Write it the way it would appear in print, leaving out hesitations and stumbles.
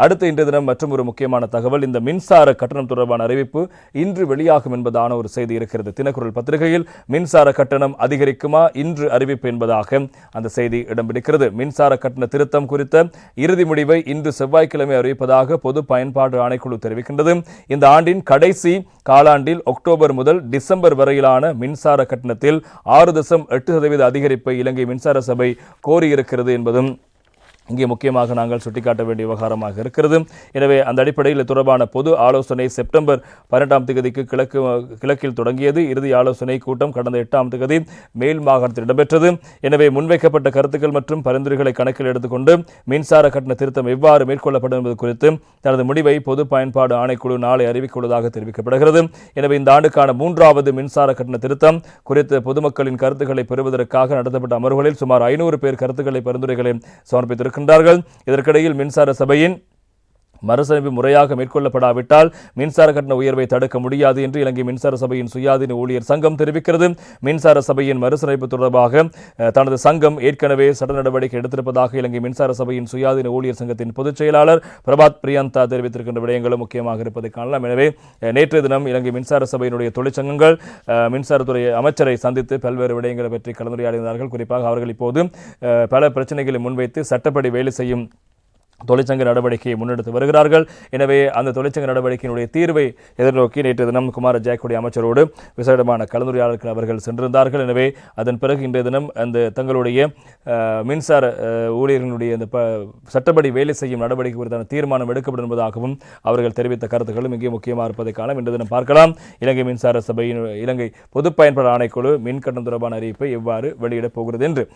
அடுத்து இன்றைய தினம் மற்றும் ஒரு முக்கியமான தகவல், இந்த மின்சார கட்டணம் தொடர்பான அறிவிப்பு இன்று வெளியாகும் என்பதான ஒரு செய்தி இருக்கிறது. தினக்குரல் பத்திரிகையில் மின்சார கட்டணம் அதிகரிக்குமா இன்று அறிவிப்பு என்பதாக அந்த செய்தி இடம்பிடிக்கிறது. மின்சார கட்டண திருத்தம் குறித்த இறுதி முடிவை இன்று செவ்வாய்க்கிழமை அறிவிப்பதாக பொது பயன்பாடு ஆணைக்குழு தெரிவிக்கின்றது. இந்த ஆண்டின் கடைசி காலாண்டில் அக்டோபர் முதல் டிசம்பர் வரையிலான மின்சார கட்டணத்தில் 6.8% அதிகரிப்பை இலங்கை மின்சார சபை கோரியிருக்கிறது என்பதும் இங்கே முக்கியமாக நாங்கள் சுட்டிக்காட்ட வேண்டிய விவகாரமாக இருக்கிறது. எனவே அந்த அடிப்படையில் தொடர்பான பொது ஆலோசனை செப்டம்பர் 12ஆம் தேதிக்கு கிழக்கில் தொடங்கியது. இறுதி ஆலோசனை கூட்டம் கடந்த 8ஆம் தேதி மேல் மாகாணத்தில் இடம்பெற்றது. எனவே முன்வைக்கப்பட்ட கருத்துக்கள் மற்றும் பரிந்துரைகளை கணக்கில் எடுத்துக்கொண்டு மின்சார கட்டண திருத்தம் எவ்வாறு மேற்கொள்ளப்படும் என்பது குறித்து தனது முடிவை பொது பயன்பாடு ஆணைக்குழு நாளை அறிவிக்கவுள்ளதாக தெரிவிக்கப்படுகிறது. எனவே இந்த ஆண்டுக்கான 3வது மின்சார கட்டண திருத்தம் குறித்து பொதுமக்களின் கருத்துக்களை பெறுவதற்காக நடத்தப்பட்ட அமர்வுகளில் சுமார் 500 பேர் கருத்துக்களை பரிந்துரைகளை சமர்ப்பித்திருக்கிறார்கள். இதற்கிடையில் மின்சார சபையின் மறுசீரமைப்பு முறையாக மேற்கொள்ளப்படாவிட்டால் மின்சார கட்டண உயர்வை தடுக்க முடியாது என்று இலங்கை மின்சார சபையின் சுயாதீன ஊழியர் சங்கம் தெரிவிக்கிறது. மின்சார சபையின் மறுசீரமைப்பு தொடர்பாக தனது சங்கம் ஏற்கனவே சட்ட நடவடிக்கை எடுத்திருப்பதாக இலங்கை மின்சார சபையின் சுயாதீன ஊழியர் சங்கத்தின் பொதுச் செயலாளர் பிரபாத் பிரியந்தா தெரிவித்திருக்கின்ற விடயங்களும் முக்கியமாக இருப்பதை காணலாம். எனவே நேற்றைய தினம் இலங்கை மின்சார சபையினுடைய தொழிற்சங்கங்கள் மின்சாரத்துறை அமைச்சரை சந்தித்து பல்வேறு விடயங்களை பற்றி கலந்துரையாடினார்கள். குறிப்பாக அவர்கள் இப்போது பல பிரச்சனைகளை முன்வைத்து சட்டப்படி வேலை செய்யும் தொழிற்சங்க நடவடிக்கையை முன்னெடுத்து வருகிறார்கள். எனவே அந்த தொழிற்சங்க நடவடிக்கையினுடைய தீர்வை எதிர்நோக்கி நேற்று தினம் குமார ஜெயக்குடி அமைச்சரோடு விசேடமான கலந்துரையாடல்கள் அவர்கள் சென்றிருந்தார்கள். எனவே அதன் பிறகு இன்றைய தினம் அந்த தங்களுடைய மின்சார ஊழியர்களுடைய அந்த சட்டப்படி வேலை செய்யும் நடவடிக்கை குறித்தான தீர்மானம் எடுக்கப்படும் என்பதாகவும் அவர்கள் தெரிவித்த கருத்துக்களும் இங்கே முக்கியமாக இருப்பதை காலம் இன்றைய தினம் பார்க்கலாம். இலங்கை மின்சார சபையின் இலங்கை பொது பயன்பாடு ஆணைக்குழு மின் கட்டணம் தொடர்பான அறிவிப்பை எவ்வாறு வெளியிடப் போகிறது என்று